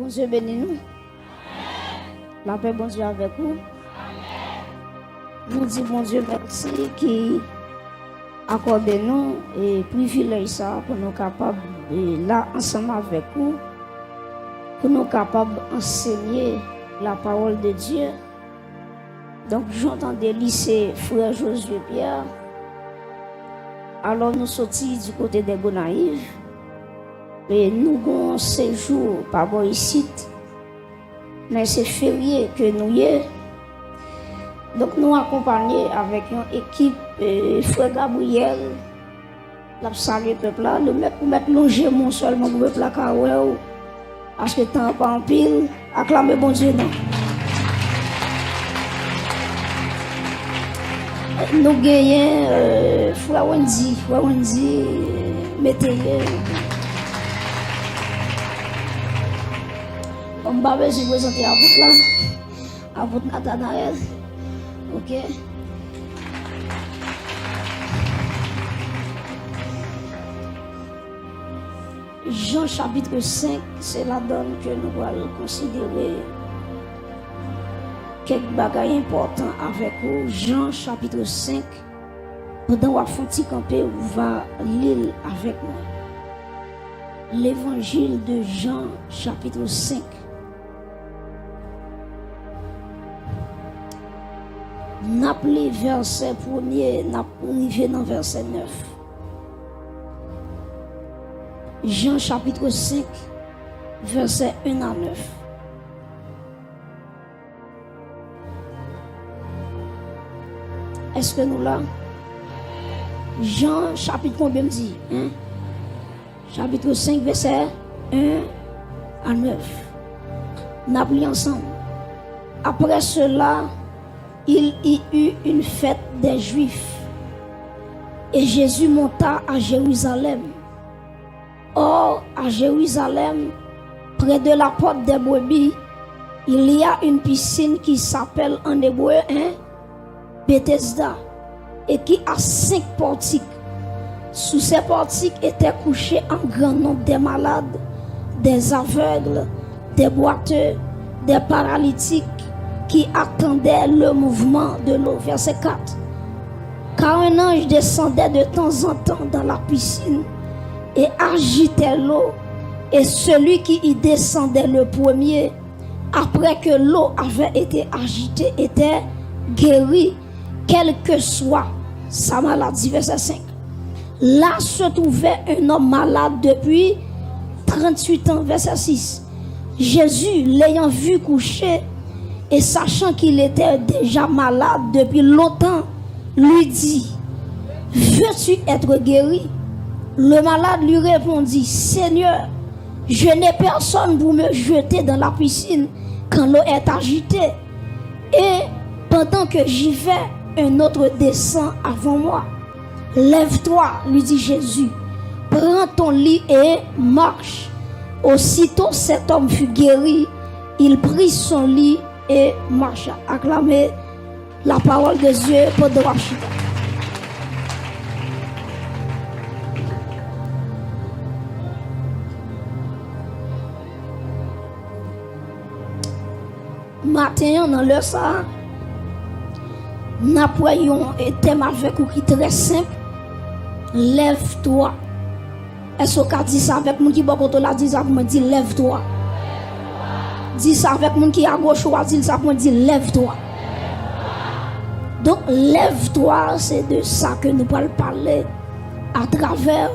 Bon Dieu bénis nous. La paix, bon Dieu, avec nous. Nous disons, bon Dieu, merci qui accorde nous et privilège ça pour nous capables de là ensemble avec nous, pour nous capables d'enseigner la parole de Dieu. Donc, j'entendais lycée frère Josué Pierre. Alors, nous sortis du côté des Gonaïves et nous avons un séjour par rapport ici. Mais c'est férié que nous y est. Donc nous accompagnés avec une équipe frère Gabriel, la saluer peuple là, le mettre longer mon seulement pour peuple là parce que temps pas en pile, acclamer bon Dieu non. Nous gagnons frère Wendy, mettez on va se présenter à vous là, à votre Nathanaël. Ok. Jean chapitre 5, c'est la donne que nous allons considérer quelques bagages importants avec vous. Jean chapitre 5, pendant qu'on va camper, on va lire avec nous. L'évangile de Jean chapitre 5. N'appelez verset 1er, n'appelez dans verset 9. Jean chapitre 5, verset 1 à 9. Est-ce que nous là? Jean chapitre combien me dit? Chapitre 5, verset 1 à 9. N'appelez ensemble. Après cela, il y eut une fête des Juifs et Jésus monta à Jérusalem. Or, à Jérusalem, près de la porte des brebis, il y a une piscine qui s'appelle en hébreu Bethesda et qui a 5 portiques. Sous ces portiques étaient couchés un grand nombre de malades, des aveugles, des boiteux, des paralytiques, qui attendait le mouvement de l'eau. Verset 4. Car un ange descendait de temps en temps dans la piscine et agitait l'eau. Et celui qui y descendait le premier, après que l'eau avait été agitée, était guéri, quelle que soit sa maladie. Verset 5. Là se trouvait un homme malade depuis 38 ans. Verset 6. Jésus, l'ayant vu coucher, et sachant qu'il était déjà malade depuis longtemps, lui dit, veux-tu être guéri? Le malade lui répondit, Seigneur, je n'ai personne pour me jeter dans la piscine quand l'eau est agitée. Et pendant que j'y vais, un autre descend avant moi. Lève-toi, lui dit Jésus, prends ton lit et marche. Aussitôt cet homme fut guéri, il prit son lit et marcha. Acclamer la parole de Dieu pour de Washington. Matin, dans l'heure ça, nous voyons un thème avec vous qui est très simple. Lève-toi. Est-ce qu'on dit ça avec moi qui beaucoup la dit ça, me dit lève-toi. Dis ça avec mon qui à gauche ou dit ça pour dire lève-toi. Donc lève-toi, c'est de ça que nous allons parler à travers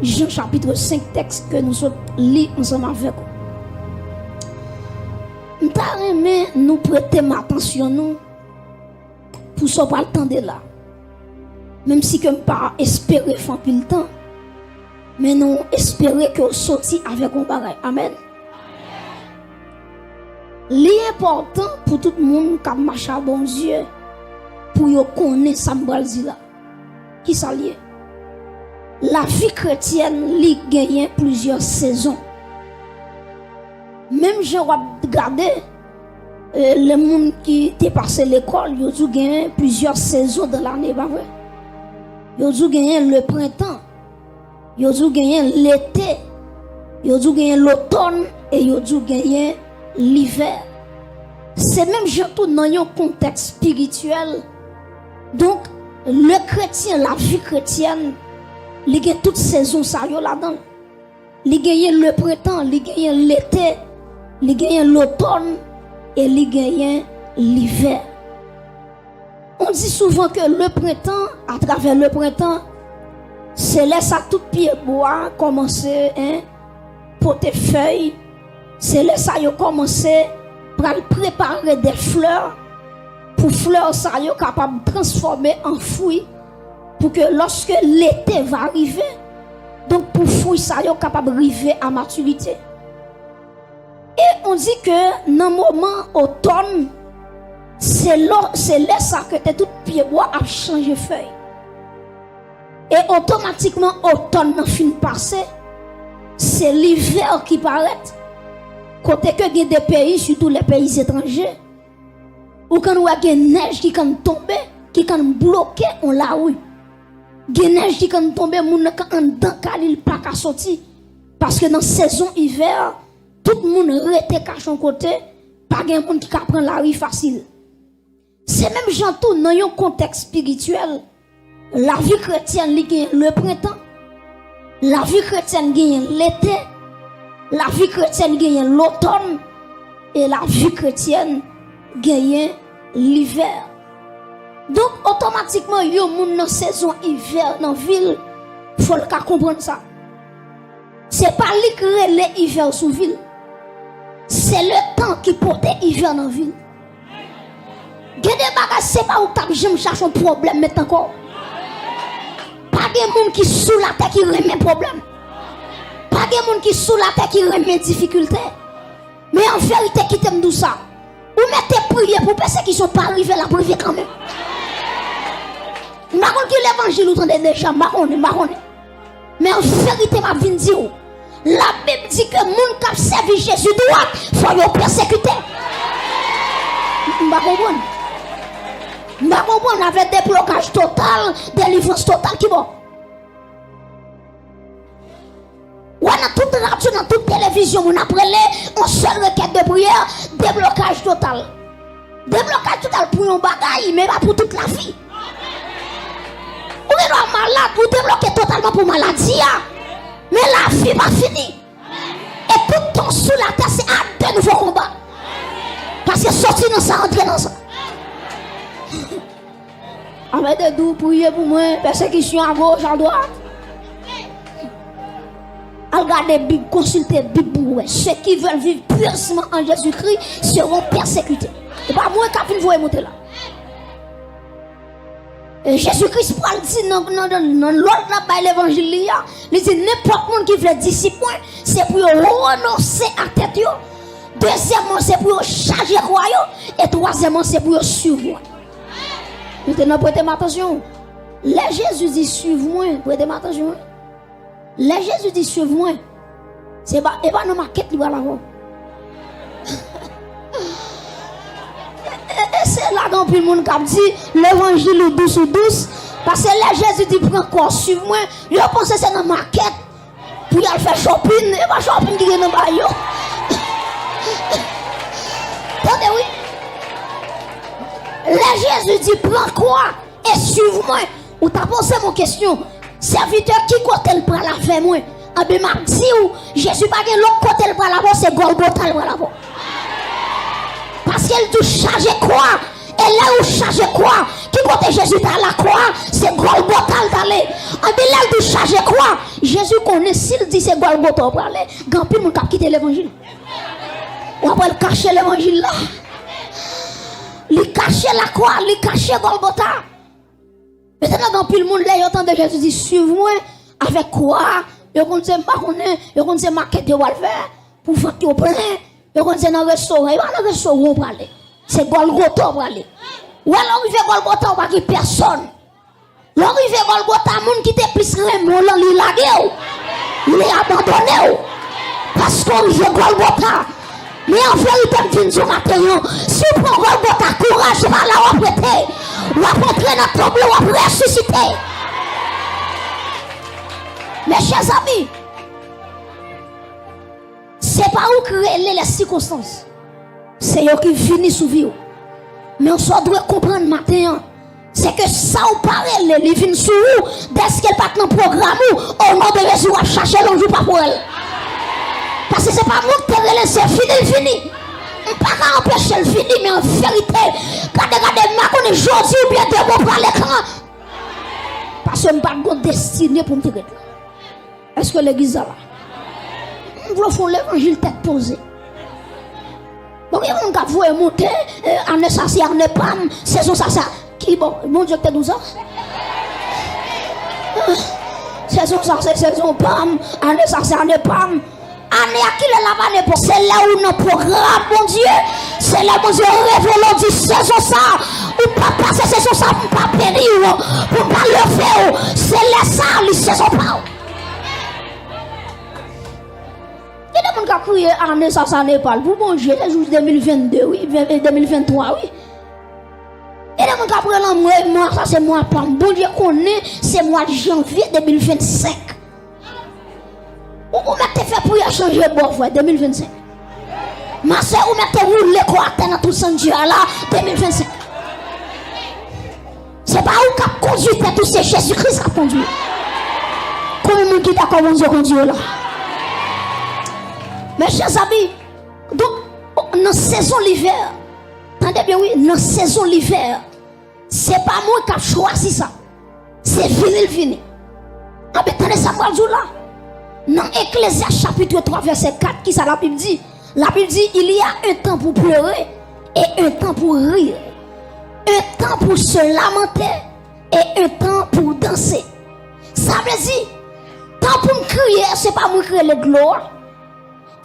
Jean chapitre 5 texte que nous lisons ensemble avec vous. Nous prêtons attention nous pour ce pas le temps de là. Même si que nous pas espérer faire plus le temps, mais nous espérer que nous sortir avec un bagage. Amen. L'important pour tout le monde qui marche à bon Dieu pour yo connaître ça me là. Qui ça lié? La vie chrétienne li gagne plusieurs saisons. Même je regarder les gens qui étaient passé l'école, ils ont gagné plusieurs saisons dans l'année, pas vrai? Ils ont gagné le printemps, ils ont gagné l'été, ils ont gagné l'automne et yo dû gagner l'hiver. C'est même surtout dans un contexte spirituel. Donc, le chrétien, la vie chrétienne, il y a toutes saisons ça là-dedans. Il y a le printemps, il y a l'été, il y a l'automne et il y a l'hiver. On dit souvent que le printemps, à travers le printemps, c'est là ça tout pied bois commencer pour tes feuilles. C'est là ça yo commencer pour préparer des fleurs pour fleurs ça yo capable de transformer en fruits pour que lorsque l'été va arriver, donc pour fruits ça yo capable d'arriver à maturité. Et on dit que dans le moment automne, c'est là ça que tes tout pied bois a changé feuille. Et automatiquement, automne n'a fin passé, c'est l'hiver qui paraît. Côté que il y a des pays, surtout les pays étrangers, où quand on a des neige qui kan tomber, qui kan bloquer on la rue. Des neige qui kan tomber, moun kan en dedans il pas qu'à sortir parce que dans saison hiver, tout le monde rete caché côté, pas gen monde qui ka prendre la rue facile. C'est même jantou dans un contexte spirituel. La vie chrétienne gagne le printemps, la vie chrétienne gagne l'été, la vie chrétienne gagne l'automne et la vie chrétienne gagne l'hiver. Donc automatiquement yo moun dans saison hiver dans ville, faut le comprendre ça. C'est pas lui qui relève l'hiver sous ville. C'est le temps qui porte hiver dans ville. Gade baga c'est pas où t'as jamais chercher un problème maintenant encore. Pas de monde qui sous la terre qui remet problème. Pas de monde qui sous la terre qui remet difficulté. Mais en vérité qui t'aime tout ça. Ou mettez prière pour personnes qui sont pas arrivés la prière quand même. Marron qui l'évangile ou tendez déjà marron. Mais en vérité m'a vinn dire la Bible dit que monde qui servi Jésus droit faut yo persécuter. M'a comprendre avec des blocages total, délivrance totale qui bon. Ou dans toute radio, dans toute télévision, on a prélé une seule requête de prière, déblocage total. Déblocage total pour un bagaille, mais pas pour toute la vie. Ou est malade, vous débloquez totalement pour maladie. Mais la vie pas finie. Et tout ton sous la terre, c'est à de nouveaux combats. Parce que sortir dans ça, rentrer dans ça. Avec des doux, priez pour moi, persécution à gauche, à droite. Regardez la Bible, consultez la Bible. Ceux qui veulent vivre puissamment en Jésus-Christ seront persécutés. Ce n'est pas moi qui vais vous monter là. Et Jésus-Christ parle dit dans l'autre là-bas l'évangile, il dit n'importe qui veut être disciple, c'est pour renoncer à tête. Deuxièmement, c'est pour charger quoi. Et troisièmement, c'est pour suivre. Maintenant, prêtez attention. Les Jésus dit suivez-moi, prêtez attention. Les Jésus dit suivez-moi. C'est pas dans ma quête qui va là-bas. Et c'est là quand tout le monde a dit l'évangile douce ou douce. Parce que les Jésus dit prends quoi, suivez-moi. Je pense que c'est dans ma quête. Pour y aller faire shopping, et pas shopping qui est dans ma yo. Attendez, oui. Là, Jésus dit, prends quoi et suive-moi. Ou t'as posé mon question. Serviteur, qui côté le bras la fait moi? Ah ben, m'a dit, Jésus pas que l'autre côté le bras la c'est Golgotha le bras la parce qu'elle doit charger quoi? Et là où charger quoi? Qui côté Jésus à la croix? C'est Golgotha d'aller. Ah ben, là, elle doit charger quoi? Jésus connaît, s'il dit c'est Golgotha pour aller. Grand pile, mon cap quitter l'évangile. On va le cacher l'évangile là. Il cacher la croix, il cacher Golgotha. Maintenant, dans tout le monde, là, il entend Jésus dire suivez-moi avec quoi? Il compte marronner, il compte maquette de Walver pour faire au plein. Il compte dans le restaurant, il va dans le restaurant où on va aller. C'est Golgotha pour aller. Ou alors, il fait Golgotha, on va qu'il personne. L'arrivée Golgotha, monde qui te plus remon, il l'a lagué, il est abandonné. Parce qu'on vient Golgotha. Mais en vérité, je dis matin, si vous prenez Golgotha, courage, va la reprêter. Ou à entrer dans le tombeau, ou à ressusciter. Mes chers amis, C'est pas où créer les circonstances. C'est eux qui finissent sous vie. Mais on doit comprendre matin. C'est que ça ou parle, les vins sur vous, dès qu'elle part dans le programme, au nom de Jésus, on va chercher l'enjeu pas pour elle. Parce que c'est pas moi qui te c'est fini. On ne peut pas empêcher le fini, mais en vérité, regardez, ma connaît aujourd'hui ou bien de par l'écran. Parce que je n'ai pas de destinée pour me tirer là. Est-ce que l'église est là? Nous voulons faire l'évangile tête posée. Donc, il y a des gens qui vont monter, en essentiel, en épam, saison ça. Qui bon, mon Dieu, que tu as 12 ans? Saison ça, c'est saison pam, en essentiel, en épam. Année à qui le lava n'est c'est là où notre programme, mon Dieu, c'est là où Dieu révèle, dit saison ça, ou pas passer saison ça pour pas périr, pour pas le faire, c'est là ça, les saison pas. Il y a des gens qui crient année ça n'est pas, pour manger les jours 2022, oui, 2023, oui. Il y a des gens qui prennent moi, ça c'est moi, pas, bon Dieu connaît, c'est mois de janvier 2025. Ou mettez fait pour y changer bon fois 2025. Ma soeur, ou mettez rouler quoi dans tout sang Dieu là 2025. C'est pas où qu'a conduit tout c'est Jésus-Christ qui a conduit. Combien de monde qui d'accord mon Dieu conduit là? Mes chers amis, donc dans saison l'hiver, attendez bien oui, dans saison l'hiver, c'est pas moi qui a choisi ça. C'est fini. Ah ben attendez ça moi jour là. Dans Ecclésiaste chapitre 3 verset 4 qui ça la Bible dit? La Bible dit il y a un temps pour pleurer et un temps pour rire. Un temps pour se lamenter et un temps pour danser. Ça veut dire temps pour me crier, c'est pas moi crier le gloire.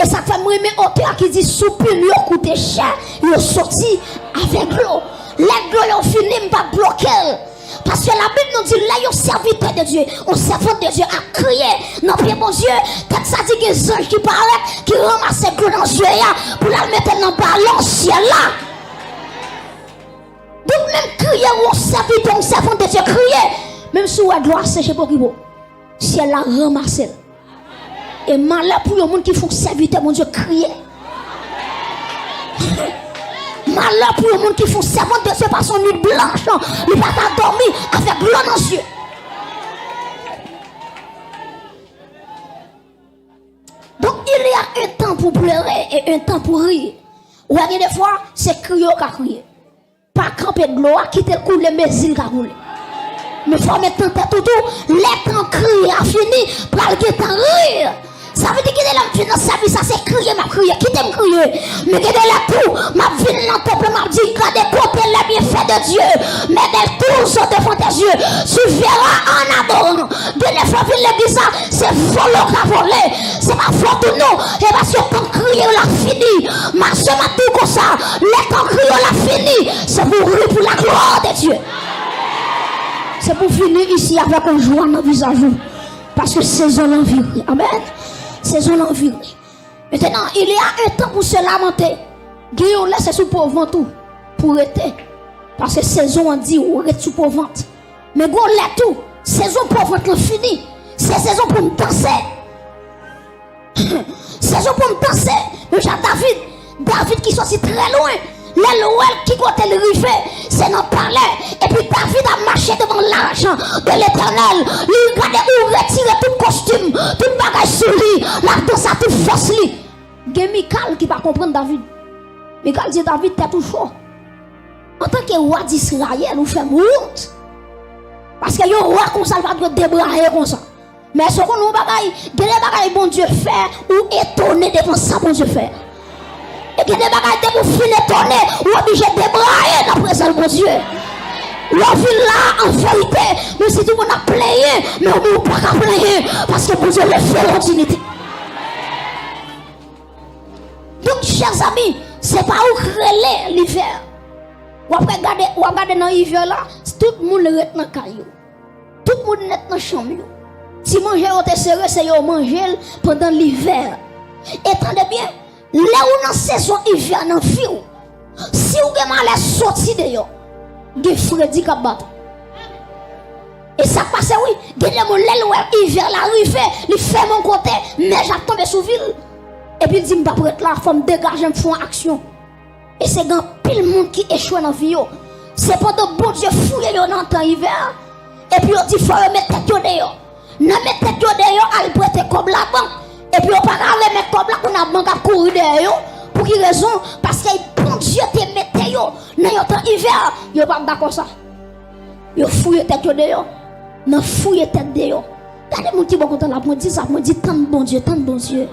Et ça fait moi mes auteurs qui dit soupir lui coûté cher, il sorti avec l'eau. Les gloires ont fini pas bloquer. Parce que la Bible nous dit là, il y a un serviteur de Dieu, un servant de Dieu à crier. Non, bien mon Dieu, quand ça dit que les anges qui parlent, qui ramassent l'eau dans le ciel pour la mettre dans le ballon ciel là. Donc, même crier ou un serviteur, un servant de Dieu, crier. Même si on a gloire sécher pour qui bon, ciel là ramasse. Et malheur pour les gens qui font serviteur, mon Dieu, crier. Malheur pour les gens qui font servant de Dieu par son nuit blanche, il ne va pas dormir avec l'eau dans les yeux. Donc il y a un temps pour pleurer et un temps pour rire. Ou il y a des fois, c'est crier qui a crié. Pas camper de gloire, quitter le couler, mais il a roulé. Mais il faut mettre en tête tout, les temps crier a fini, pour le temps rire. Ça veut dire qu'il est là, je dans sa vie, ça c'est crier, m'a crié, qui t'aime crier. Mais qu'il est là tout, ma vie dans le temple, m'a dit, regardez, côté les bienfaits de Dieu. Mais d'elle tous devant tes yeux, tu verras en abondant. De les fois, il dit ça, c'est voler qu'à voler. C'est pas faute ou non. Et parce que ton crier, on l'a fini. Ma soeur m'a dit comme ça, les temps crier, on l'a fini. C'est pour rire pour la gloire de Dieu. C'est pour finir ici avec un joie dans le visage. Parce que c'est l'envie. Amen. Saison l'envie. Maintenant, il y a un temps pour se lamenter. Guillaume laisse sous pauvre tout pour être. Parce que saison on dit ou est sous pauvre. Mais go là tout, saison pauvre est fini. C'est saison pour me danser. Saison pour me danser. Mais j'ai David qui sorti très loin. L'Elohel qui côté le rivet, c'est notre palais. Et puis David a marché devant l'argent de l'Éternel. Il regardait où retirer tout costume, tout bagage sur lui, la danse à tout force lui. Il y a Michal qui va comprendre David. Michal dit David, t'es tout chaud. En tant que roi d'Israël, nous faisons honte. Parce que le roi comme ça, il va doit débrailler comme ça. Mais ce qu'on nous bagaille, des bagailles bon Dieu fait ou étonné devant ça bon Dieu fait. Et que des bagages de vous finir étonné ou obligé de débrailler dans la présence de mon Dieu. La vie là, en vérité, mais si tout le monde a playé, mais on ne peut pas player parce que mon Dieu le fait l'opportunité. Donc, chers amis, c'est pas où créer l'hiver. Ou regarder dans l'hiver là, tout le monde est dans le caillou. Tout le monde est dans la chambre. Si manger est serré, c'est de manger pendant l'hiver. Et attendez bien. Là où dans la saison hiver dans vie, si vous avez mal sorti de yo, de Freddy Kabat. Et ça passe oui, de le hiver l'arrivé, il fait mon côté, mais j'ai tombé sous ville. Et puis il dit, m'pas prête là, faut me dégager, me faire action. Et c'est grand pile monde qui échoue dans la vie. C'est pendant bon Dieu fouille dans le temps hiver. Et puis on dit, faut mettre tête dehors. Non, mettre tête dehors, elle prête comme la banque. Et puis on pas mettre comme la qu'on a banque à courir dehors. Pour quelle raison? Parce que bon Dieu te mette yo dans le temps hiver. Yo pas d'accord ça. Yo fouille tête dehors. Non, fouille tête dehors. Regardez mon petit bon content là, moi dit ça, moi dit tant de bon Dieu, tant de bon Dieu.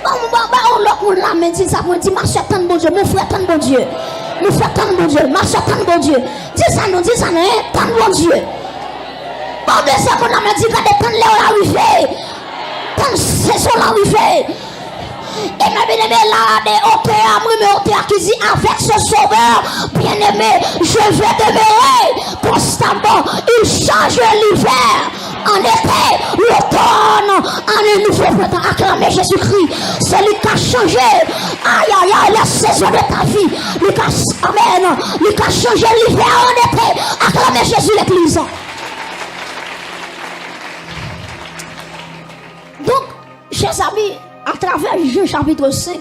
On l'autre là, mais dit ça, moi dit ma soeur tant de bon Dieu, mon frère tant de bon Dieu. Mon frère tant de bon Dieu, ma soeur tant de bon Dieu. Dis ça non, tant de bon Dieu. Bon Dieu, c'est qu'on a dit que tant de l'éo l'arrivée. Tant de saison l'arrivée. Et ma bien-aimée là, des auteurs qui dit avec ce sauveur, bien-aimé, je vais demeurer constamment. Il change l'hiver en été, l'automne, en un nouveau printemps. Acclamez Jésus-Christ, c'est lui qui a changé. Aïe, aïe, aïe, la saison de ta vie. Amen. Lui qui a changé l'hiver en été. Acclamez Jésus, l'église. Donc, chers amis, à travers Jean chapitre 5,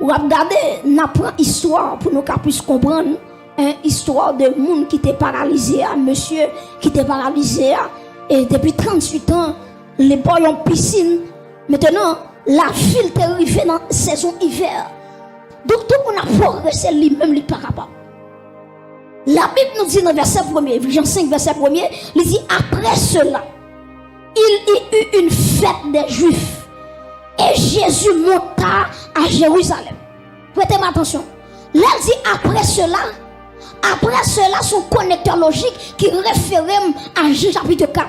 on va regarder, on apprend histoire pour nous puissions comprendre une histoire de monde qui était paralysé, monsieur qui était paralysé, et depuis 38 ans, les boys ont piscine. Maintenant, la ville est arrivée dans la saison hiver. Donc, tout le monde a progressé lui-même, il n'est pas capable. La Bible nous dit dans le verset 1er, Jean 5, verset 1er, il dit après cela, il y eut une fête des Juifs. Et Jésus monta à Jérusalem. Prêtez-moi attention. Là, il dit après cela, son connecteur logique qui référait à Jean chapitre 4.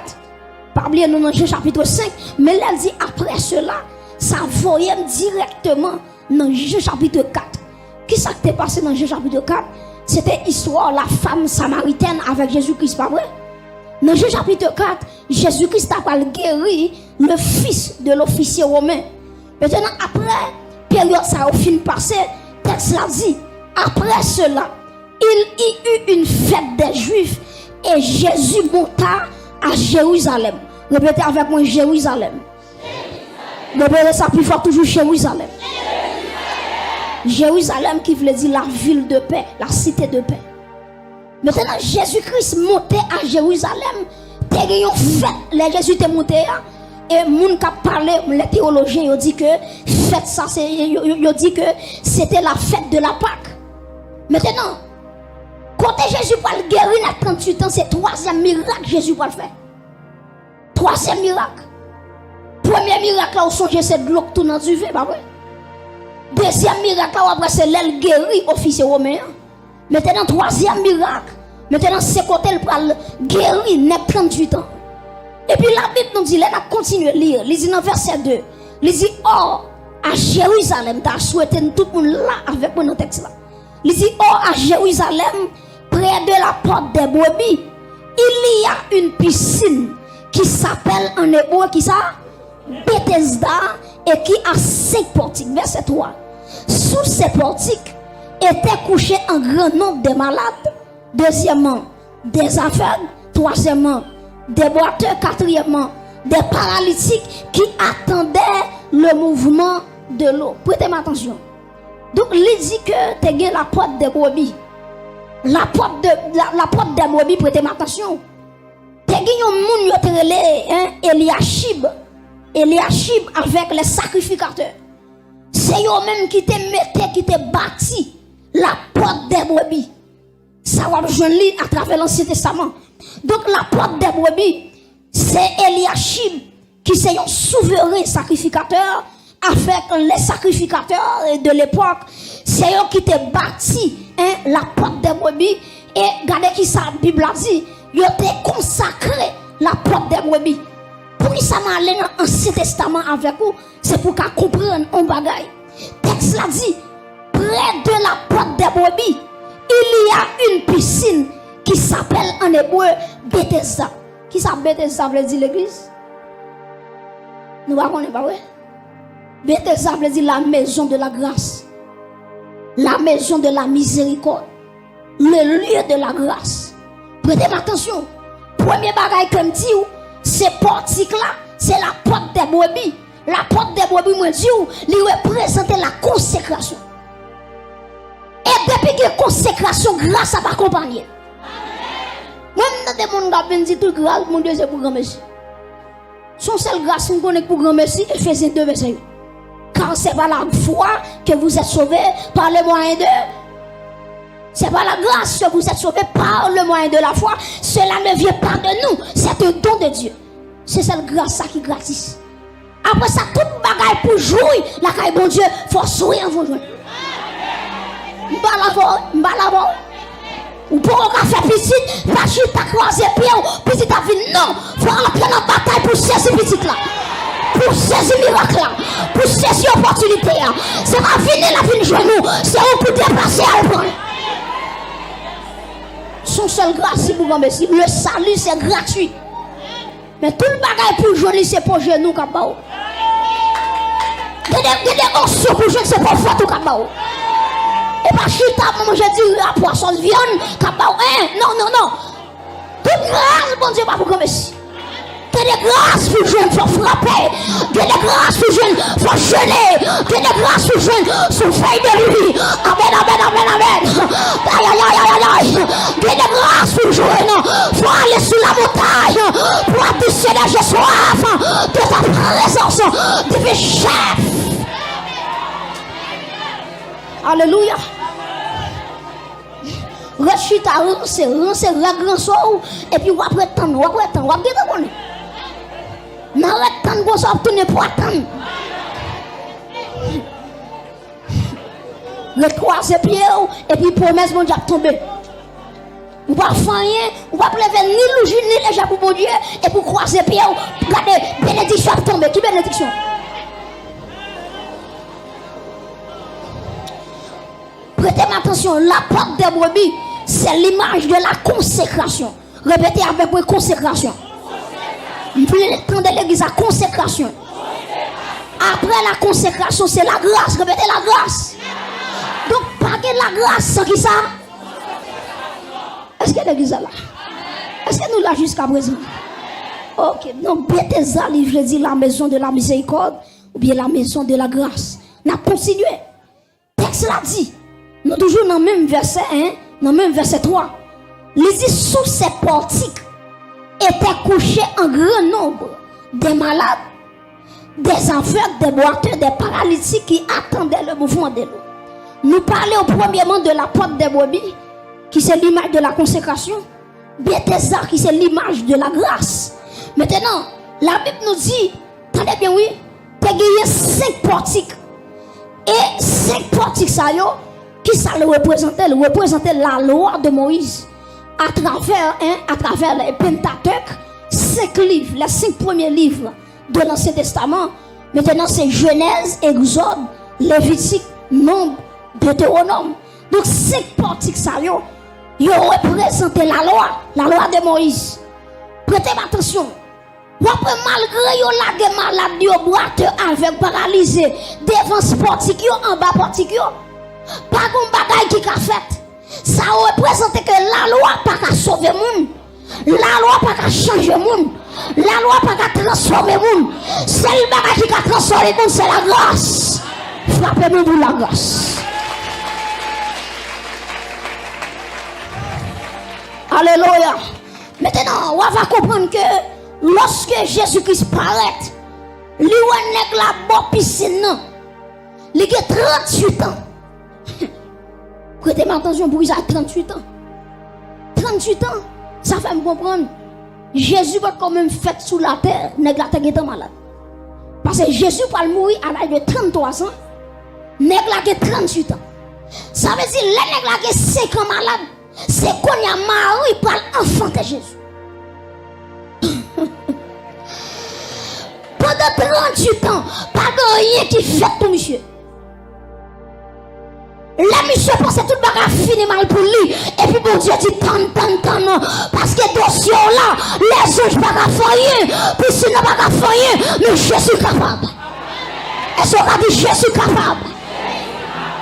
Pas oublier nous dans Jean chapitre 5, mais là, il dit après cela, ça voyait directement dans Jean chapitre 4. Qui s'est passé dans Jean chapitre 4? C'était l'histoire de la femme samaritaine avec Jésus-Christ, pas vrai? Dans Jean chapitre 4, Jésus-Christ a guéri le fils de l'officier romain. Maintenant, après, période ça a fini passé, texte l'a dit, après cela, il y eut une fête des Juifs et Jésus monta à Jérusalem. Répétez avec moi, Jérusalem. Répétez ça plus fort, toujours Jérusalem. Jérusalem qui veut dire la ville de paix, la cité de paix. Maintenant, Jésus-Christ montait à Jérusalem. T'es une fête, les Jésus t'es monté. Et moun qui parlé, les théologiens, ils dit que fête ça, ils dit que c'était la fête de la Pâque. Maintenant, quand Jésus va le guérir à 38 ans, c'est le troisième miracle que Jésus va le faire. Troisième miracle. Premier miracle là, on songe c'est de l'eau qui tourne dans du vin, pas vrai? Deuxième miracle là, après c'est l'aile guéri officier romain. Maintenant, troisième miracle. Maintenant, c'est côté le pral guéri, n'est 38 ans. Et puis la Bible nous dit, là, on a continué à lire. Il dit dans verset 2, il dit, or, à Jérusalem, tu as souhaité tout le monde là avec mon texte là. Il dit, or, à Jérusalem, près de la porte des brebis, il y a une piscine qui s'appelle en hébreu, qui ça? Bethesda, et qui a 5 portiques. Verset 3. Sous ces portiques étaient couchés un grand nombre de malades. Deuxièmement, des aveugles. Troisièmement, des boiteux. Quatrièmement, des paralytiques qui attendaient le mouvement de l'eau. Prêtez-moi attention. Donc, il dit que tu as la porte des brebis. La porte des brebis, prêtez-moi attention. Tu as un monde qui Eliashib avec les sacrificateurs. C'est eux-mêmes qui te mettaient, qui te bâti la porte des brebis. Ça va rejoindre à travers l'Ancien Testament. Donc la porte des brebis, c'est Eliashib qui c'est un souverain sacrificateur avec les sacrificateurs de l'époque. C'est eux qui te bâti la porte des brebis. Et regardez qui ça, la Bible a dit, ils ont consacré la porte des brebis. Pour qui ça m'a allé dans l'Ancien Testament avec vous, c'est pour qu'on comprenne un bagage. Texte l'a dit, près de la porte des brebis, il y a une piscine qui s'appelle en hébreu Bethesda. Qui s'appelle Bethesda veut dire l'église? Nous ne connaissons pas, oui. Bethesda veut dire la maison de la grâce. La maison de la miséricorde. Le lieu de la grâce. Prêtez attention. Premier bagage comme dit, ces portiques là, c'est la porte des brebis. La porte des brebis, moi, dit, il représente la consécration. Et depuis que la consécration, grâce à ma compagnie. Même dans des mondes qui disent tout grâce, mon Dieu, c'est pour grand merci. Son seul grâce, nous connaissons pour grand merci, Ephésiens 2, verset 8. Car c'est par la foi que vous êtes sauvés par le moyen de. C'est par la grâce que vous êtes sauvés par le moyen de la foi. Cela ne vient pas de nous, c'est un don de Dieu. C'est cette grâce ça qui est gratis. Après ça, tout bagaille pour jouer, la caille bon Dieu, il faut sourire en vous jouer. M'balavo. Ou pour qu'on fait petite, pas juste à croiser pied, petite à vie, non. Il faut aller prendre la bataille pour saisir petite là. Pour saisir miracle là. Pour saisir opportunité là. C'est pas fini la vie de genou. C'est où pour dépasser à reprendre. Son seul grâce, c'est pour grand merci. Le salut, c'est gratuit. Mais tout le bagage pour jouer, c'est pour genou comme ça. Il y a des morceaux pour jouer, c'est pour faire tout comme ça. Et pas chita, moi je dis la poisson de viande, cabao, non. Toute grâce, bon Dieu, pas pour merci. Que des grâces pour jeune, faut frapper. Que des grâces pour jeune, faut jeûner. Que des grâces pour jeune, sous feuille de lui. Amen. Aïe. Que des grâces pour jeune, faut aller sur la montagne. Pour adoucir la soif de ta présence, de chef. Alléluia. Rechute à rancer, la grand soir. Et puis, on va attendre, on va attendre. N'arrête tant qu'on s'en tourne pour attendre. Le croiser pied et puis promesse mon Dieu tomber. On va faire rien, on va lever ni le jour ni les gens pour mon Dieu et pour croiser pied. Regardez, bénédiction tomber. Qui bénédiction? Prêtez-moi attention, la porte des brebis, c'est l'image de la consécration. Répétez avec moi, consécration. Vous voulez prendre l'église à consécration. Après la consécration, c'est la grâce. Répétez la grâce. Donc, pas que la grâce sans qui ça? Est-ce que l'église est là? Est-ce que nous là jusqu'à présent? Ok, donc, Bethesda, je dis la maison de la miséricorde ou bien la maison de la grâce. On a continué. Texte l'a dit. Nous toujours dans le même verset 1, dans le même verset 3. Il dit sous ces portiques étaient couchés en grand nombre des malades, des aveugles, des boiteux, des paralytiques qui attendaient le mouvement de l'eau. Nous parlons premièrement de la porte des brebis, qui c'est l'image de la consécration. Bethesda, qui c'est l'image de la grâce. Maintenant, la Bible nous dit, attendez bien oui, tu as gagné 5 portiques. Et 5 portiques, ça y est, qui ça le représentait? Le représentait la loi de Moïse. À travers les Pentateuque, 5 livres, les 5 premiers livres de l'Ancien Testament. Maintenant, c'est Genèse, Exode, Lévitique, Nombre, Deutéronome. Donc, 5 portiques, ça y représentait la loi de Moïse. Prêtez attention. Malgré yo la malade, yo boiteux avec paralysé, devant ce portique, en bas portique, pas de bagaille qui a fait. Ça représente que la loi n'a pas sauver le monde. La loi n'a pas changer le monde. La loi n'a pas transformer le monde. C'est le bagage qui a transformé le monde, c'est la grâce. Frappez-nous pour la grâce. Alléluia. Maintenant, on va comprendre que lorsque Jésus-Christ paraît, lui on la bonne piscine, il a 38 ans. Prêtez-moi attention pour il a 38 ans. 38 ans, ça fait me comprendre. Jésus va quand même fait sous la terre, nèg la terre est malade. Parce que Jésus va mourir à l'âge de 33 ans, nèg la 38 ans. Ça veut dire les nèg la 5 ans malade, c'est qu'on y a Marie pour enfanter Jésus. Pendant 38 ans, pas de rien qui fait pour monsieur. La mission pensait tout le bagage fini mal pour lui. Et puis bon Dieu dit tant. Parce que dossier là, les anges pas qu'à faire, puis sinon pas qu'à faire, mais Jésus capable. Est-ce qu'on a dit Jésus capable?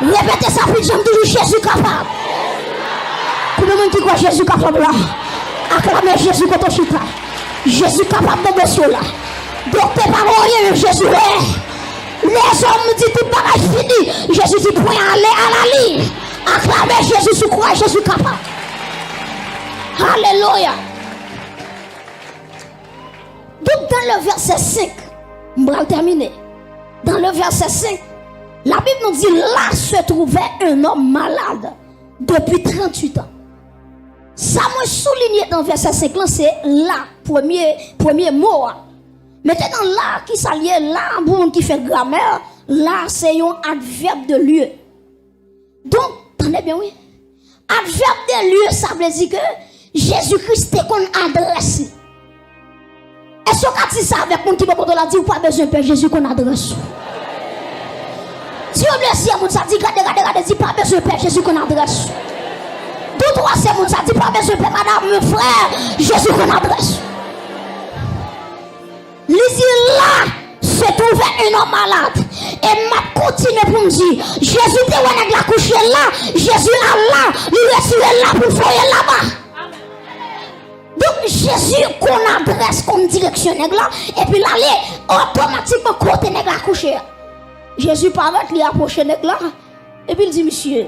Répétez ça, puis j'aime toujours Jésus capable. Combien de monde qui croit Jésus capable là? Acclamez Jésus quand on chita. Jésus capable de dossier là. Docteur pas rien, Jésus est. Les hommes disent tout bagage fini. Jésus dit point aller à la ligne. Acclamez Jésus sous croix, Jésus capable. Alléluia. Donc dans le verset 5, je vais terminer. Dans le verset 5, la Bible nous dit là se trouvait un homme malade depuis 38 ans. Ça m'a souligné dans le verset 5, c'est là, premier mot. Maintenant, là, qui s'allie, là, bon, qui fait grammaire, là, c'est un adverbe de lieu. Donc, attendez bien, oui. Adverbe de lieu, ça veut dire que Jésus-Christ est qu'on adresse. Est-ce qu'on dit ça avec mon qui peut la dire ou pas besoin de Jésus qu'on adresse? Si on blesse, on ça dit, regardez, dit pas besoin de Jésus qu'on adresse. Tout droit, c'est mon ça dit pas besoin de madame, mon frère, Jésus qu'on adresse. Lisez là, se trouvait un homme malade. Et m'a continué pour me dire, Jésus te wè la couché là, Jésus a là, il est là pour faire là-bas. Donc Jésus qu'on adresse comme direction là, et puis l'aller automatiquement côté nèg la couché. Jésus paraît, il approche nèg là, et puis il dit, monsieur,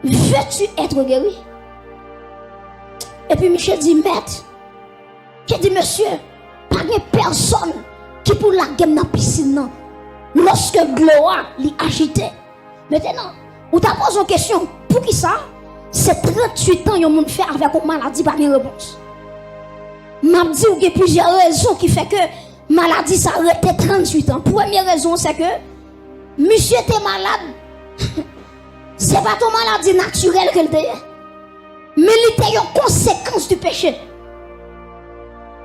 veux-tu être guéri? Et puis monsieur dit, maître, je dis, monsieur, pas de personne qui pour la game dans la piscine lorsque gloire l'y agité. Maintenant, on t'a posé une question, pour qui ça? C'est 38 ans yon moun fait avec une maladie pas de réponse. M'a dit qu'il y a plusieurs raisons qui fait que maladie ça arrêté 38 ans. Première raison c'est que monsieur était malade. C'est pas ton maladie naturelle qu'elle était, mais il était une conséquence du péché.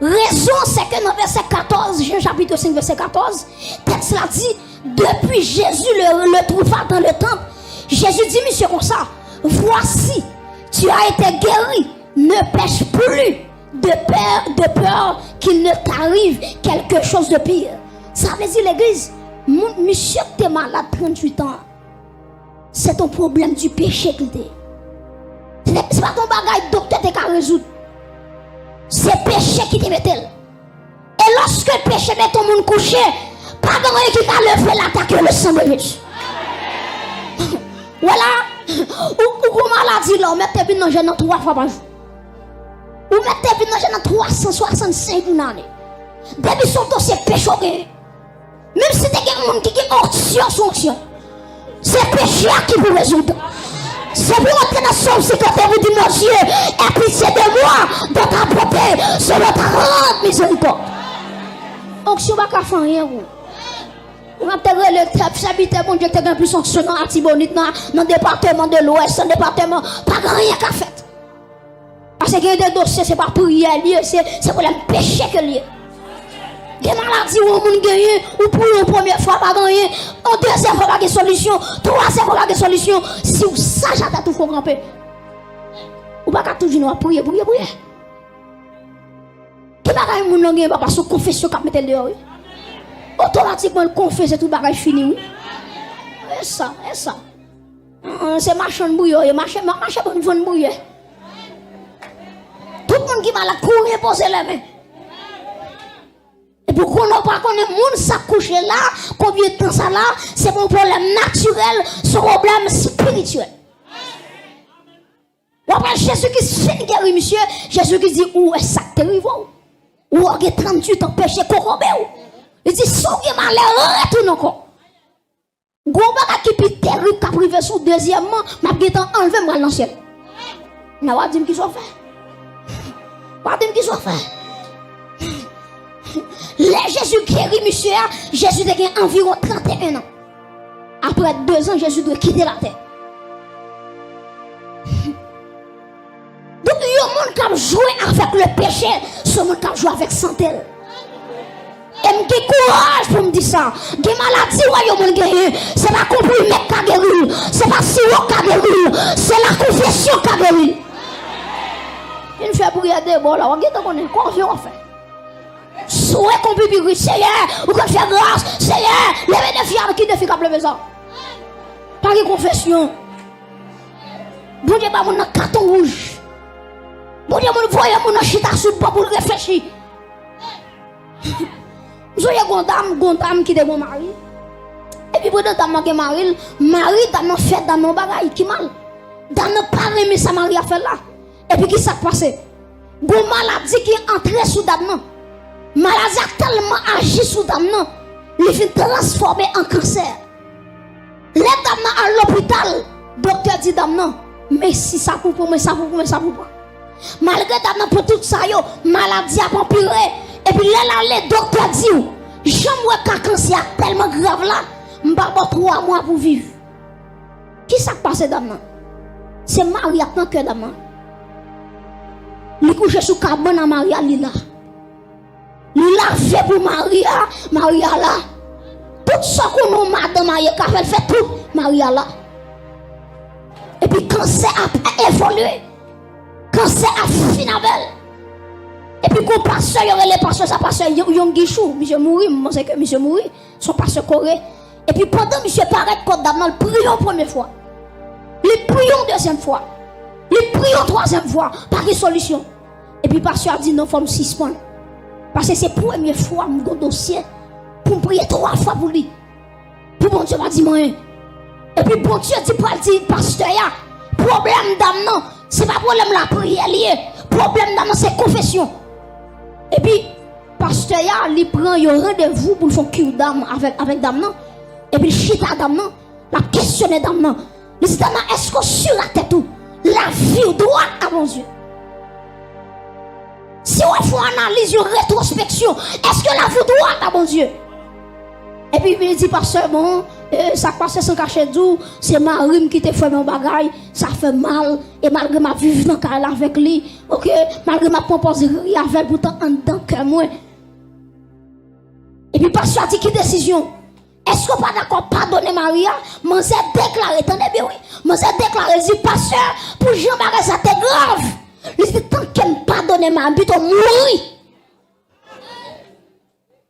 Raison, c'est que dans verset 14, Jean chapitre 5, verset 14, texte l'a dit, depuis Jésus le trouva dans le temple, Jésus dit, monsieur, comme ça, voici, tu as été guéri, ne pêche plus de peur qu'il ne t'arrive quelque chose de pire. Ça veut dire l'église, monsieur, tu es malade 38 ans, c'est ton problème du péché qu'il t'est. C'est pas ton bagage, docteur, tu as résoudre. C'est le péché qui te met. Et lorsque le péché met ton monde couché, pas de rien qui t'a levé l'attaque le sang de Jésus. Voilà. Ou maladie là, on met tes vies dans le 3 fois par jour. Ou met tes vies dans le 365 pour l'année. Depuis son dossier péché, même si tu as un monde qui est option, c'est péché qui vous résoudre. C'est pour entrer dans son secret, vous dites, mon Dieu, aie pitié de moi, dans ta beauté, sur votre grande miséricorde. Donc, si on ne va pas faire rien, vous rentrez le tap, s'habiter, mon Dieu, tu as plus fonctionnant à Tibonite, dans le département de l'Ouest, dans le département, pas rien qu'à faire. Parce qu'il y a des dossiers, ce n'est pas prière, c'est pour le péché que lié. Des maladies où on gagne, ou pour une première fois pas gagner, en deuxième fois pas de solution, troisième fois pas de solution. Si vous savez à tout faut camper. Ou pas toujours prier. Tout bagage moun gagne pas parce que confession qu'a mettre dehors. Automatiquement le confesse tout bagage fini oui. Et ça. C'est marchand bouillon, marché bon vendre bouillon. Tout le monde qui va la courir poser les mains. Et pour qu'on n'a pas qu'on est monde s'accoucher là, combien de temps ça là, c'est mon problème naturel, son problème spirituel. Ou après Jésus qui se fait guérir, monsieur, Jésus qui dit, où est ça que tu arrives? Ou on a 38 ans péché, corrompé. Il dit, si on a malheur, retourne encore. Gouba qui est terrible, qui a privé son deuxièmement, m'a dit, enlevé moi dans le ciel. N'a pas dit qu'il soit fait. Pas dit qu'il soit fait. Les Jésus guérit, monsieur, Jésus a gagné environ 31 ans. Après 2 ans, Jésus doit quitter la terre. Donc, il y a un monde qui a joué avec le péché, ce monde qui a joué avec santé. Et je dis courage pour me dire ça. Des maladies, il y a un monde qui a gagné. C'est pas comprimé qui a guéri. C'est pas sirop qui a guéri. C'est la confession qui a guéri. Il fait pour y aller, bon, là, on a confiance en fait. Souhait qu'on peut vivre, Seigneur, ou qu'on fait grâce, Seigneur, levez des filles qui défient comme le maison. Pas de confession. Bon Dieu, pas mon carton rouge. Bon Dieu, mon voyage, mon chita sous le pour réfléchir. Vous avez une dame qui est mon mari. Et puis, pendant que dame mari, dame fait dans nos bagailles qui mal. Dame pas aimé sa mari a fait là. Et puis, qui s'est passé? Bon maladie qui est entrée sous dame. Maladie a tellement agi sous dame. Il fait transformer en cancer. Les dames à l'hôpital, docteur dit dame non. Mais si ça pour moi, ça pour moi, ça pour moi. Malgré dame pour tout ça, maladie a empiré. Et puis là, le docteur dit, j'aime qu'un cancer tellement grave là, je vais avoir 3 mois pour vivre. Qui s'est passé dame? C'est Maria qui a que dame. Il couche sous cabane à Maria, il là. Il a fait pour Maria là. Tout ce qu'on a madame Maria qui fait tout, Maria là. Et puis cancer a évolué. Cancer a fini avec elle. Et puis quand pasteur, il y aurait les pasteurs, ça pasteur Yon Guichou, monsieur mouri, moi c'est que monsieur mouri, son pasteur Corée. Et puis pendant monsieur paraît comme d'abord, il prions première fois. Il prions deuxième fois. Il prions troisième fois, pas de solution. Et puis pasteur a dit non, il faut me suspendre. Parce que c'est la première fois mon dossier pour prier 3 fois pour lui. Puis bon Dieu m'a dit moi. Et puis bon Dieu dit pour dire pasteur, problème d'âme non, c'est pas problème la prière lié. Problème d'âme c'est confession. Et puis pasteur il prend un rendez-vous pour faire cure d'âme avec dame non. Et puis chita dame non, la questionner dame non. Il dit dame est-ce que sur la tête tout la vie ou droite à mon Dieu? Si on fait une analyse, une rétrospection, est-ce que la vie droite à mon Dieu? Et puis il dit pasteur bon, ça passe sans cacher d'où, c'est ma rime qui te fait mon bagage, ça fait mal, et malgré ma vie dans le avec lui, ok, malgré ma propose rien avec pourtant en dedans que moi. Et puis pasteur a dit quelle décision? Est-ce qu'on pas d'accord pardonner Maria? Moi j'ai déclaré, attendez bien oui, moi j'ai déclaré, dit pasteur, pour Jean-Marie ça t'est grave. Il dit tant qu'elle ne pardonne ma vie, tu mourir.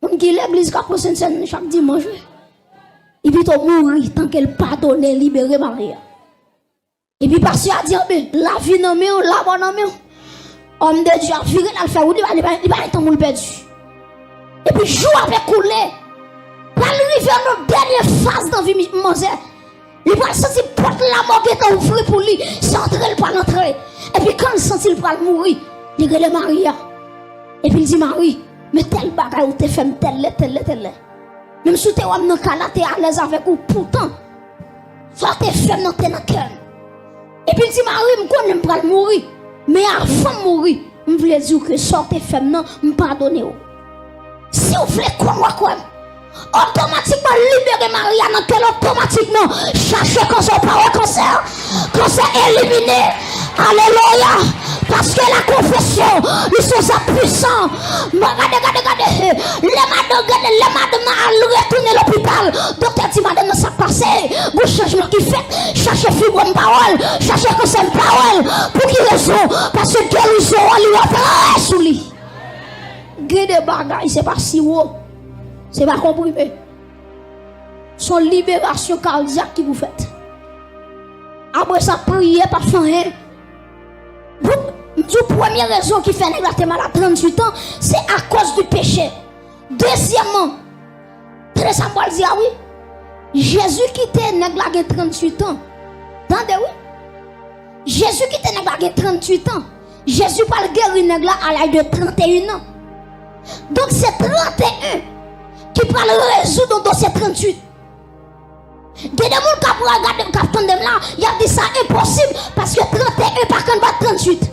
On dit l'église qui a posé une chaque dimanche. Il dit tu mourir tant qu'elle pardonne, libérer Maria. Et puis pasteur a dit la vie non mais la bonne non mais. Homme de Dieu a viré dans le fer, il va être un perdu. Et puis jour après coulé. Pour arriver à notre dernière phase dans la vie, il va sentir porte la mort qui est ouverte pour lui, sans entrer, il va l'entrer. Et puis quand il sent qu'il va mourir, il regarde Maria. Et puis il dit Marie, mais tel bagage ou te fait tel. Même si tu es dans le cas là, tu es à l'aise avec vous, pourtant, faut que tu fais dans ton cœur. Et puis il dit Marie, je ne vais pas mourir. Mais avant de mourir, je voulais dire que sortez femme, non, je pardonne. Si vous voulez quoi, automatiquement libérer Maria dans quel automatiquement chercher cancer par cancer éliminé. Alléluia. Parce que la confession ils sont ça puissants. Regardez les madame a retourné à l'hôpital. Docteur dit madame ça passé vous changement qui fait chercher fibre de parole chercher cancer de parole pour qui raison? Parce que guérison lui a sous lui. Guérir des bagailles c'est pas si haut. C'est pas comprimé. Son libération cardiaque qui vous faites. Après ça, priez par fin. La première raison qui fait que mal à 38 ans, c'est à cause du péché. Deuxièmement, très Samuel dit, ah oui, Jésus qui était nègre à 38 ans. Attendez, oui. Jésus qui était nègre à 38 ans. Jésus parle guérir nègre à l'âge de 31 ans. Donc c'est 31 qui peut le résoudre dans dossier 38. Il y a des gens qui regardent le capitaine là, il a dit ça impossible parce que 31 par contre va 38.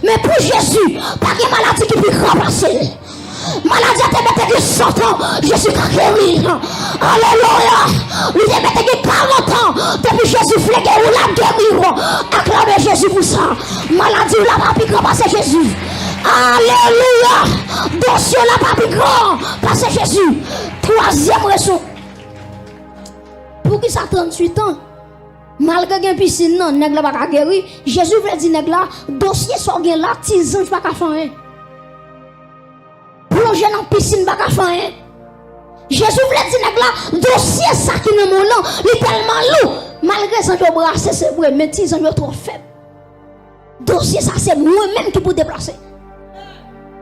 Mais pour Jésus, pas de maladie qui peut remplacer. Maladie a été de 100 ans, Jésus a guéri. Alléluia. Il a été 40 ans, depuis Jésus voulait guérir, il a guéri. Acclamez Jésus pour ça. Maladie, il n'a pas pu remplacer Jésus. Alléluia. Dossier là pas plus grand parce que Jésus. Troisième raison. Pour qui ça 38 ans? Malgré une piscine, non, nèg la pas guéri. Jésus veut dire nèg la dossier so gen là, ti ange pas ka faire. Plonger dans piscine pas ka faire. Jésus veut dire nèg la dossier ça qui ne mon là, il tellement lourd. Malgré ça je brasser c'est vrai, mais ti ange trop faible. Dossier ça c'est moi même qui pour déplacer.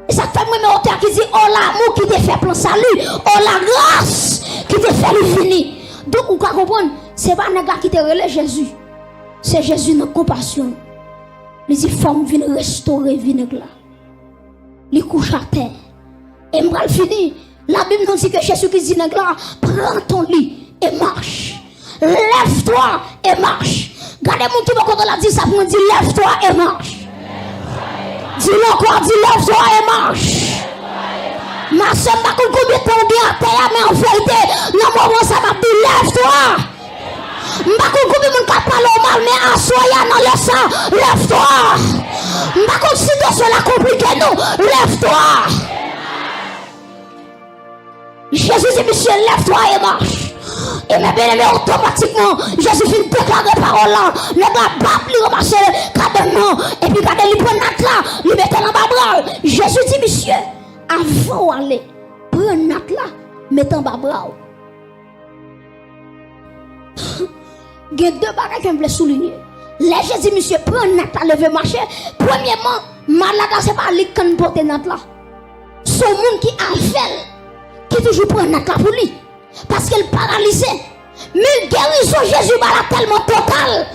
Et ça fait moi auteur qui dit oh l'amour qui te fait plan salut, oh la grâce qui te fait le fini. Donc vous comprenez, c'est pas nèg qui te relève Jésus. C'est Jésus dans compassion. Il dit femme vient restaurer vie nèg là. Il couche à terre. Et m'bral fini. La Bible nous dit que Jésus qui dit nèg là, prends ton lit et marche. Lève-toi et marche. Regardez mon qui va quand on a dit ça pour dire lève-toi et marche. Dis-le encore, dis lève-toi et marche. Ma soeur, je ne sais pas combien de temps bien à terre, mais en vérité, dans le moment ça m'a dit lève-toi. Je ne sais pas combien de temps parle mal, mais assoya dans le sang, lève-toi. Je ne sais pas si tu es compliqué, non, lève-toi. Jésus dit, monsieur, lève-toi et marche. Et mes bien-aimés, automatiquement, Jésus finit de déclarer parole là. Le gars, bap, lui remarche, cadement. Et puis, quand il prend notre là, il met dans bas bras. Jésus dit, monsieur, avant d'aller, prends notre là, mettez en bas bras. Il y a deux bagages que je voulais souligner. Là, Jésus dit, monsieur, prends notre là, levez marcher. Premièrement, malade, c'est pas lui qui porte notre là. C'est le monde qui a fait, qui toujours prend notre là pour lui. Parce qu'elle paralysait. Mais guérison Jésus va tellement totale.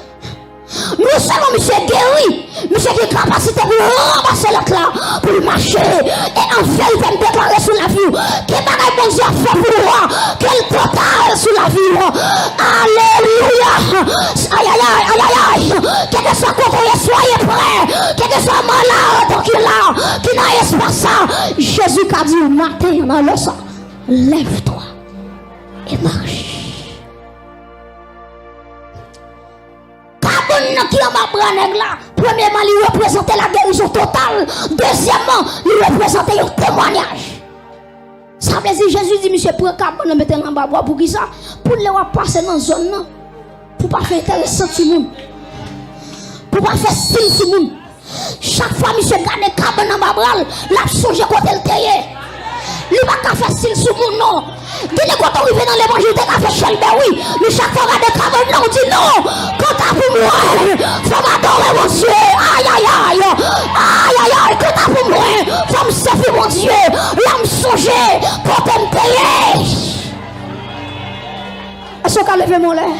Nous savons monsieur guéri. Monsieur qui a capacité pour ramasser l'autre là, pour marcher. Et en fait, il va me déclarer sur la vie. Quel bagage bon Dieu a fait pour moi. Quel total sur la vie. Alléluia. Aïe aïe aïe aïe aïe. Quel que soit contre soyez prêts. Quel que soit malade qui est là, qui n'a espace ça. Jésus a dit au matin dans le sang. Lève-toi. Et marche. Carbone qui a ma branègue là. Premièrement, il représentait la guérison totale. Deuxièmement, il représentait un témoignage. Ça veut dire Jésus dit, monsieur, prends carbone, mettez en bas pour qui ça? Pour les passer dans la zone là. Pour pas faire intéressant tout le monde. Pour pas faire style tout le monde. Chaque fois, monsieur, garde carbone en bas bras, la songe côté le taillé. Il va pas faire style sur mon nom. Dès quand on arrive dans l'évangile, il va faire Shelby, oui. Mais chaque fois, on regarde carbone, on dit non. Quand t'as pour moi, faut m'adorer mon Dieu. Aïe, aïe, aïe. Aïe, aïe, aïe. Quand t'as pour moi, faut me servir mon Dieu. Là, me songer pour te me payer. Est-ce qu'on a levé mon lait?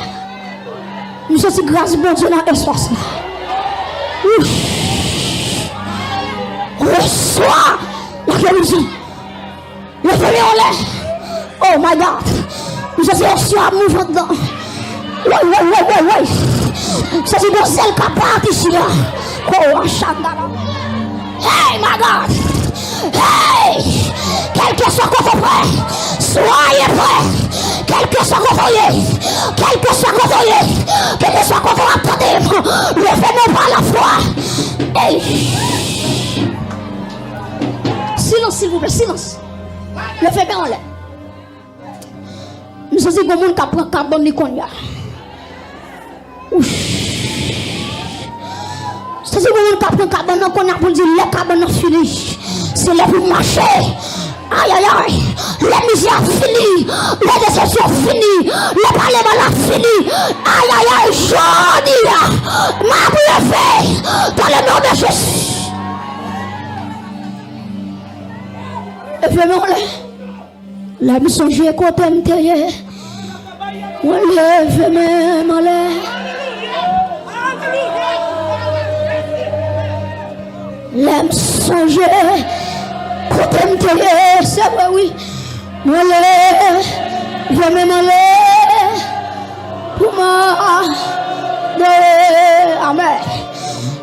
Nous sommes grâce bon Dieu dans l'espace. Reçois la guérison. Levez mon lait. Oh my God. Nous sommes reçus à mouvement dedans. Ouais. Ça c'est bon celle qui a parti ici là. Oh, Chandala. Hey, my God. Hey. Quel que soit qu'on prêt. Soyez prêts. Quel que soit qu'on voyez. Quel que soit qu'on voyez. Quel que soit qu'on va attendre. Levez-nous par la foi. Hey. Silence, s'il vous plaît, silence. Levez bien en l'air. Nous sommes des gens qui prennent carbone ni qu'on y a. C'est des gens qui prennent carbone qu'on a pour dire le carbone fini. C'est là pour marcher. Aïe aïe aïe. Les misères finies. Les déceptions finies. Les parlements fini. Aïe aïe aïe. Je dis. Ma prière dans le nom de Jésus. Levez-moi là. La mission j'ai côté m'teye. On lève même en l'air. La mission j'ai côté m'teye. C'est vrai oui. On lève même en l'air. Pour moi. Amen.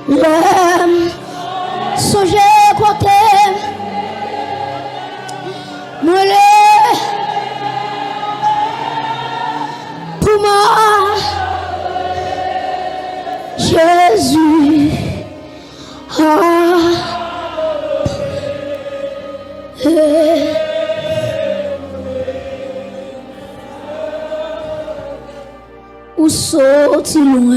La mission j'ai côté. Pour moi, Jésus où sont-ils loin?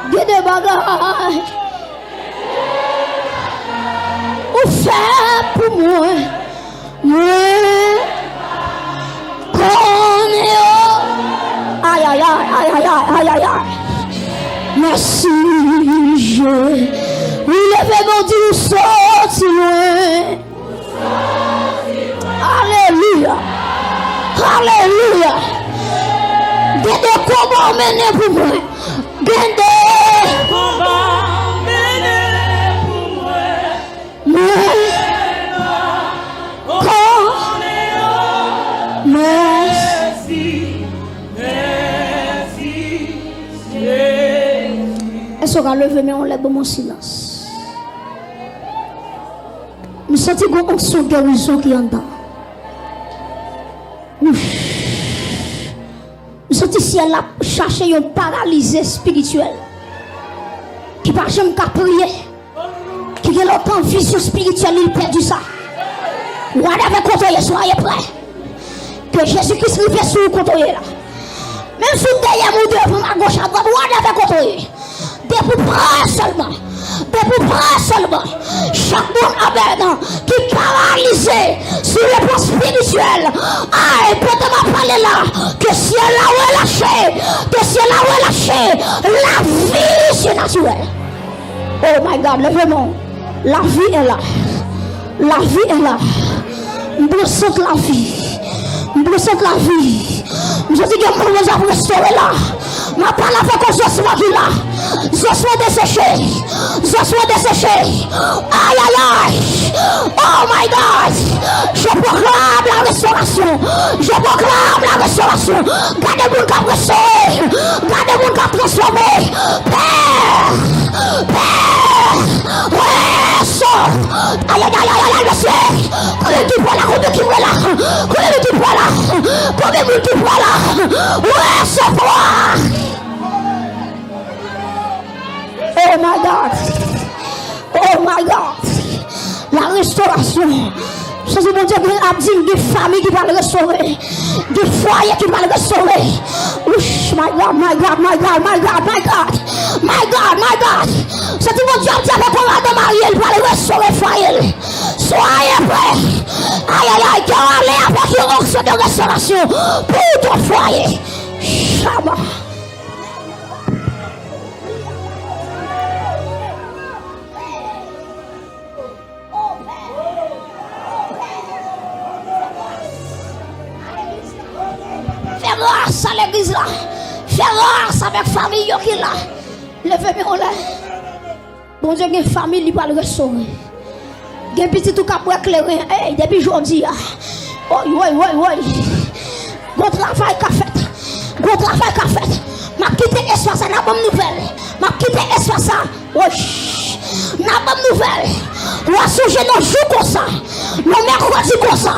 Il y a des bagages. Fait pour moi, aïe aïe aïe aïe aïe aïe aïe aïe. Merci, je. Oui, levez-moi, Dieu, sorti loin. Alléluia. Alléluia. Gardez comment mener pour moi. Gardez comment mener pour moi. Est-ce qu'on va lever mais on lève mon silence. Nous sentons qu'on son guérison qui est en dedans. Nous sentons si elle a cherché un paralysé spirituel qui ne peut jamais prier, qui a longtemps vision spirituelle, il perdu ça. Whatever côté, soyez prêts. Que Jésus-Christ nous fait sur le côté là. Même si vous derrière ou devant à gauche à droite, whatever côté. Des pour près seulement. Des pour près seulement. Chaque monde amen qui est paralysé sur le plan spirituel. Ah, et peut-être parler là. Que si elle a relâché, que si elle a relâché, la vie surnaturelle. Oh my God, levez-moi. La vie est là. La vie est là. Nous ressentons la vie. Nous ressentons la vie. Je dis que nous avons restauré là. Ma parole avec un osement qui là. Osement desséché. Osement desséché. Aïe aïe aïe. Oh my God. Je proclame la restauration. Je proclame la restauration. Gardez-vous qui a restauré. Gardez-vous qui a transformé. Père. Père. Restaure. Aïe aïe aïe aïe monsieur. Combien de fois là. Combien de fois là. Combien de fois là. Combien de fois là. Restaure. Oh my God. Oh my God. La restauration. Je dis mon Dieu, a dit des familles qui vont restaurer. Des foyers qui vont restaurer. Ouch, my God, my God, my God, my God, my God. My God, my God. Je dis mon Dieu, a dit avec un de Marie, il va le restaurer foyer. Soyez prêts. Aïe aïe aïe, qui va aller avec une onction de restauration pour ton foyer. Shabbat. Fais grâce à l'église là. Fais grâce avec la famille qui est là. Levez-moi là. Bon Dieu, il y a une famille qui va le restaurer. Il y a un petit tout qui va éclairer. Hey, depuis aujourd'hui. Oui, oui, oui, oui. Bon travail qu'a fait. Bon travail qu'a fait. Ma quitté espace, n'a pas de nouvelle. Ma quitté espace, oui. N'a pas de nouvelle. Moi, si je ne joue comme ça, le mercredi comme ça,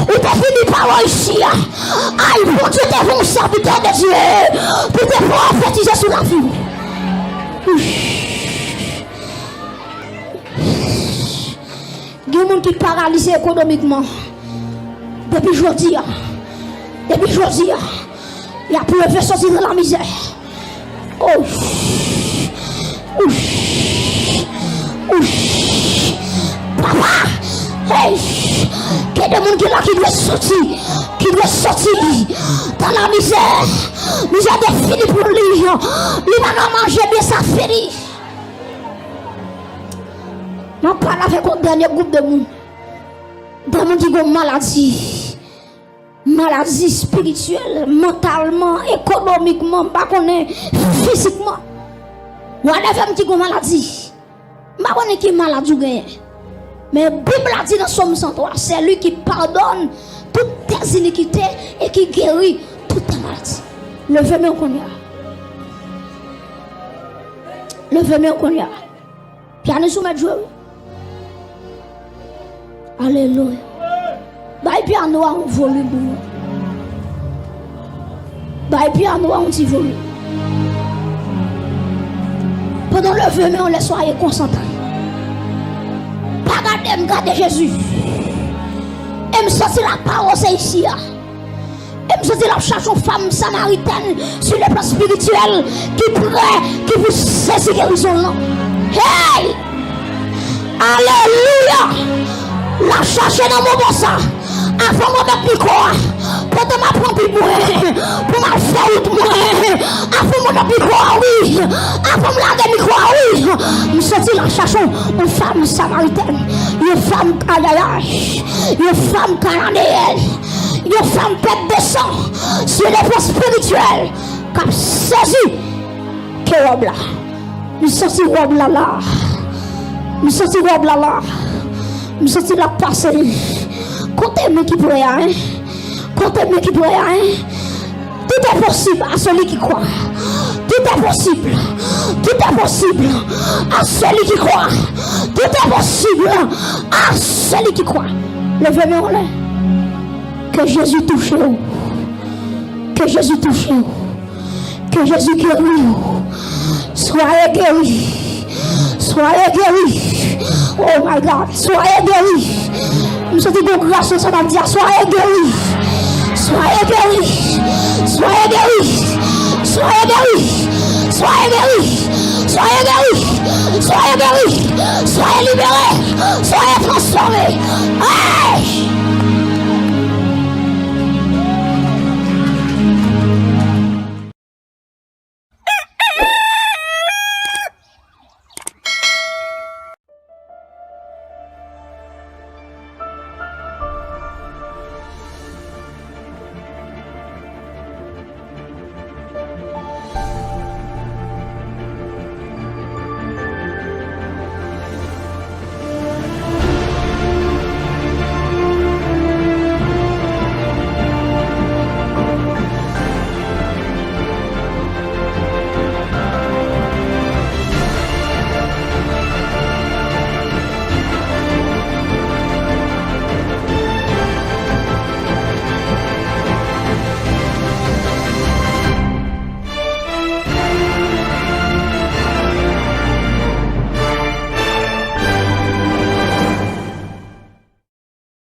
ou t'es fini par réussir. Aïe, pour Dieu, t'es bon serviteur de Dieu. Pour te prophétiser sur la vie. Il y a des gens qui sont paralysés économiquement. Depuis aujourd'hui, il y a plus de sortir de la misère. Oh. Papa, hey, il y a des gens qui doivent sortir dans la misère. Misère de fini pour lui. Il va manger bien sa fini. Je parle avec un dernier groupe de monde. Des gens qui ont maladie. Maladie spirituelle, mentalement, économiquement, physiquement. Ou à la qui ont maladie. Je ne sais pas qui maladie gagne. Mais la Bible a dit dans Somme 103, c'est lui qui pardonne toutes tes iniquités et qui guérit toutes tes maladies. Levez-moi qu'on y a. Levez-moi qu'on y a. Piano soumettre jouer. Alléluia. Bail piano en volume. Bail piano en petit volume. Pendant le vœu, mais on laisse soyez concentrés. Pas garder Jésus. Et me sortir la parole, c'est ici. Et me sortir la cherche aux femmes samaritaines sur le plan spirituel qui pourrait, qui vous saisit guérison. Hey! Alléluia! La chercher dans mon bon sang. Avant moi mettre micro. Pour te m'apprendre pour moi. Pour ma faire moi. Avant moi mettre micro, oui. Après me laver micro, oui. Je senti la cherchons une femme samaritaine, une femme canaïache, une femme cananéenne, une femme pète de sang sur les plans spirituels qui a saisi que robe là. Je senti robe là là. Je senti robe là là. Je senti la passer. Comptez-moi qui pourrait, hein. Comptez-moi qui pourrait, hein. Tout est possible à celui qui croit. Tout est possible. Tout est possible à celui qui croit. Tout est possible à celui qui croit. Levez-moi en l'air. Que Jésus touche vous. Que Jésus touche vous. Que Jésus guérit vous. Soyez guéris. Soyez guéris. Oh my God. Soyez guéris. Nous sommes de grâce, nous sommes dire soyez guéris. Soyez guéris. Soyez guéris. Soyez guéris. Soyez guéris. Soyez guéris. Soyez guéris. Soyez libérés. Soyez transformés. Hey!